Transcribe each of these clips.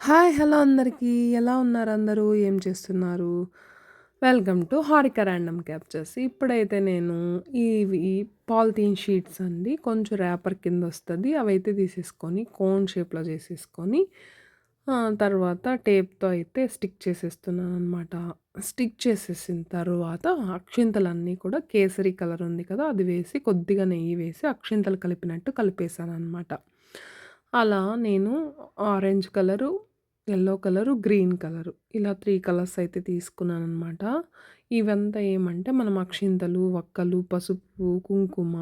Hi! Hello అందరికీ. ఎలా ఉన్నారు అందరూ? ఏం చేస్తున్నారు? Welcome to Harika random captures. ఇప్పుడైతే నేను ఇవి పాలిథీన్ షీట్స్ అండి. కొంచెం ర్యాపర్ కిందొస్తది. అవైతే తీసేసుకొని కోన్ షేప్‌లో చేసేసుకొని తర్వాత టేప్‌తో అయితే స్టిక్ చేసేస్తున్నాననమాట. స్టిక్ చేసేసిన తరువాత అక్షింతలన్నీ కూడా కేసరి కలర్ ఉంది కదా! అది వేసి కొద్దిగా నెయ్యి వేసి అక్షింతలు కలిపినట్టు కలిపేసాననమాట. అలా నేను orange colour, yellow colour, green colour ఇలా 3 కలర్స్ అయితే తీసుకున్నాననమాట. ఇవంతా ఏమంటే మనం అక్షింతలు, వక్కలు, పసుపు, కుంకుమ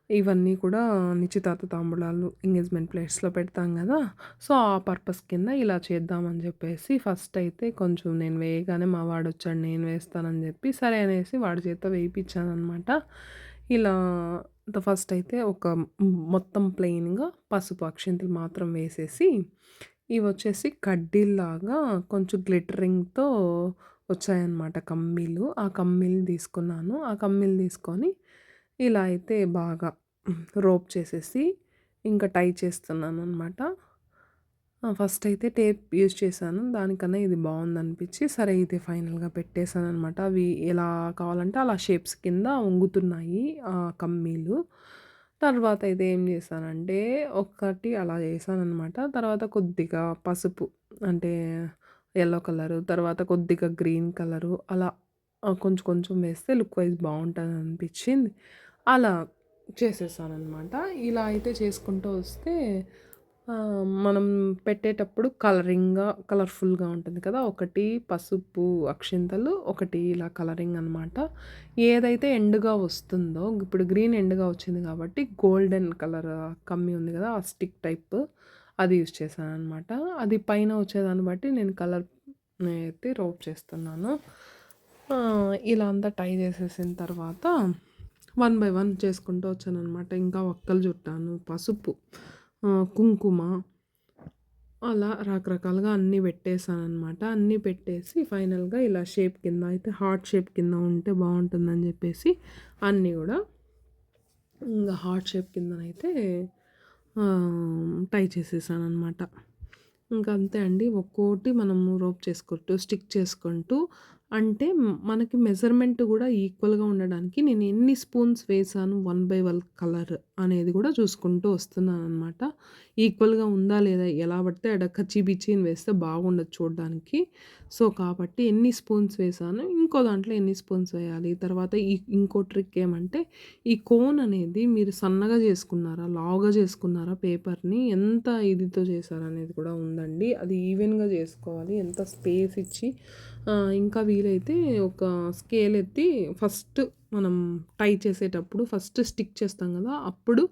ఇవన్నీ కూడా నిశ్చితార్థ తాంబూలాలు, ఎంగేజ్‌మెంట్ ప్లేట్స్‌లో పెడతాం గదా! సో, ఆ పర్పస్ కింద ఇలా చేద్దామని జెప్పేసి ఫస్ట్ అయితే కొంచెం నేను వేయగానే మా వాడొచ్చాడు నేను వేస్తానని జెప్పి, సరే అనేసి వాడి చేత వేయిపిచ్చాననమాట. ఇలా ఫస్ట్ అయితే మొత్తం ప్లెయిన్‌గా పసుపు అక్షింతలు మాత్రం వేసేసి, ఇవొచ్చేసి కడ్డీల్లాగా కొంచెం గ్లిటరింగ్‌తో వచ్చాయన్నమాట కమ్మీలు. ఆ కమ్మీలు తీసుకున్నాను. ఆ కమ్మీలు తీసుకొని ఇలా అయితే బాగా రోప్ చేసేసి, ఇంకా టై చేస్తున్నాననమాట. ఫస్ట్ అయితే టేప్ యూజ్ చేశాను. దానికన్నా ఇది బావుందనిపిచ్చి, సరే ఇది ఫైనల్‌గా పెట్టేసాననమాట. అవి ఎలా కావాలంటే అలా షేప్స్ కింద వంగుతున్నాయి కమ్మీలు. తర్వాత అయితే ఏం చేశానంటే, ఒకటి అలా చేశాననమాట. తర్వాత కొద్దిగా పసుపు అంటే యెల్లో కలరు, తర్వాత కొద్దిగా గ్రీన్ కలరు అలా కొంచెం కొంచెం వేస్తే లుక్ వైస్ బావుంటదనిపిచ్చింది. అలా చేసేసాననమాట. ఇలా అయితే చేసుకుంటూ వస్తే మనం పెట్టేటప్పుడు కలర్‌ఫుల్‌గా ఉంటుంది కదా! ఒకటి పసుపు అక్షింతలు, ఒకటి ఇలా కలరింగ్ అనమాట. ఏదైతే ఎండ్‌గా వస్తుందో ఇప్పుడు గ్రీన్ ఎండ్‌గా వచ్చింది కాబట్టి గోల్డెన్ కలర్ కమ్మీ ఉంది కదా! ఆ స్టిక్ టైప్ అది యూజ్ చేశాననమాట. అది పైన వచ్చేదాన్ని బట్టి నేను కలర్ అయితే రోప్ చేస్తున్నాను. ఇలా అంతా టై చేసేసిన తర్వాత వన్ బై వన్ చేసుకుంటూ వచ్చాననమాట. ఇంకా వక్కలు చుట్టాను, పసుపు, కుంకుమ అలా రకరకాలుగా అన్నీ పెట్టేసాననమాట. అన్నీ పెట్టేసి ఫైనల్‌గా ఇలా షేప్ కింద అయితే హార్ట్ షేప్ కింద ఉంటే బావుంటుందని చెప్పేసి అన్నీ గూడా ఇంగ హార్ట్ షేప్ కిందనైతే టై చేసేసాననమాట. ఇంక అంతే అండి. ఒక్కోటి మనము రోప్ చేసుకుంటూ, స్టిక్ చేసుకుంటూ అంటే మనకి మెజర్‌మెంట్ గూడా ఈక్వల్‌గా ఉండడానికి నేను ఎన్ని స్పూన్స్ వేశాను వన్ బై వన్ కలర్ అనేది గూడా చూసుకుంటూ వస్తున్నాననమాట. ఈక్వల్‌గా ఉందా లేదా ఎలా పడితే ఆడ కచ్చి పిచ్చి అని వేస్తే బాగుండదు చూడడానికి. సో, కాబట్టి ఎన్ని స్పూన్స్ వేశాను, ఇంకో దాంట్లో ఎన్ని స్పూన్స్ వేయాలి. తర్వాత ఇంకో ట్రిక్ ఏమంటే ఈ కోన్ అనేది మీరు సన్నగా చేసుకున్నారా, లావుగా చేసుకున్నారా పేపర్‌ని, ఎంత ఇదితో చేశారనేది కూడా ఉందండి. అది ఈవెన్‌గా చేసుకోవాలి. ఎంత స్పేస్ ఇచ్చి ఇంకా వీలైతే ఒక స్కేల్ ఎత్తి ఫస్ట్ మనం టై చేసేటప్పుడు ఫస్ట్ స్టిక్ చేస్తాం కదా! అప్పుడు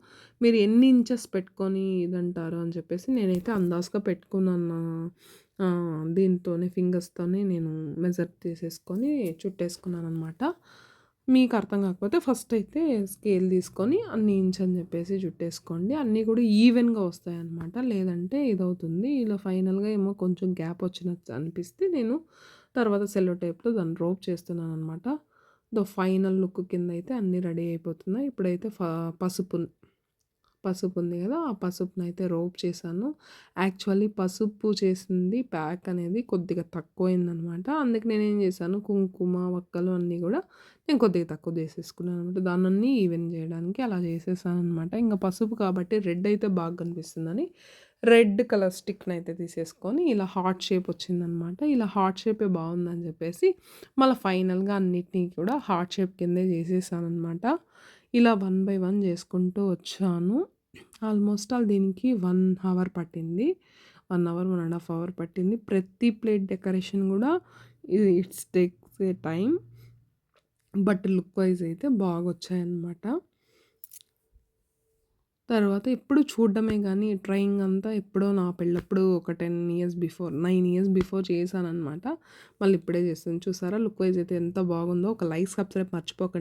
మీరు ఎన్ని ఇంచెస్ పెట్టుకొని ఇదంటారు అని చెప్పేసి నేనైతే అందాజుగా పెట్టుకున్నాను. దీంతోనే ఫింగర్స్‌తోనే నేను మెజర్ తీసేసుకొని చుట్టేసుకున్నాననమాట. మీకు అర్థం కాకపోతే ఫస్ట్ అయితే స్కేల్ తీసుకొని అన్ని ఇంచ్ అని చెప్పేసి చుట్టేసుకోండి. అన్నీ కూడా ఈవెన్‌గా వస్తాయన్నమాట. లేదంటే ఇదవుతుంది. ఇలా ఫైనల్‌గా ఏమో కొంచెం గ్యాప్ వచ్చినట్టు అనిపిస్తే నేను తర్వాత సెల్లో టేప్‌తో దాన్ని రోప్ చేస్తున్నాననమాట. ఫైనల్ లుక్ కిందయితే అన్నీ రెడీ అయిపోతున్నాయి. ఇప్పుడైతే పసుపుంది గదా! ఆ పసుపునైతే రోప్ చేశాను. యాక్చువల్లీ పసుపు చేసింది ప్యాక్ అనేది కొద్దిగా తక్కువయిందనమాట. అందుకే నేనేం చేశాను కుంకుమ, వక్కలు అన్నీ గూడా నేను కొద్దిగా తక్కువ చేసేసుకున్నాననమాట. దాన్నన్నీ ఈవెన్ జేయడానికి అలా చేసేసాననమాట. ఇంక పసుపు కాబట్టి రెడ్ అయితే బాగా కనిపిస్తుందని రెడ్ కలర్ స్టిక్‌నయితే తీసేసుకొని ఇలా హార్ట్ షేప్ వచ్చిందనమాట. ఇలా హార్ట్ షేపే బావుందని జెప్పేసి మళ్ళా ఫైనల్‌గా అన్నిటిని కూడా హార్ట్ షేప్ కిందే చేసేసాననమాట. ఇలా వన్ బై వన్ చేసుకుంటూ వచ్చాను. దీనికి 1 అవర్ పట్టింది. 1 అవర్, 1 ½ అవర్ పట్టింది. ప్రతి ప్లేట్ డెకరేషన్ గూడా it's takes a time. But look wise అయితే బాగొచ్చాయన్నమాట. తర్వాత ఎప్పుడు చూడడమే గానీ, ట్రైయింగ్ అంతా ఎప్పుడో నా పెళ్ళప్పుడు ఒక 10 ఇయర్స్ బిఫోర్, 9 ఇయర్స్ బిఫోర్ చేశాననమాట. మళ్ళీ ఇప్పుడే చేస్తున్నాను. చూసారా లుక్ వైస్ అయితే ఎంత బాగుందో. ఒక లైక్, సబ్స్క్రైబ్ మర్చిపోకండి.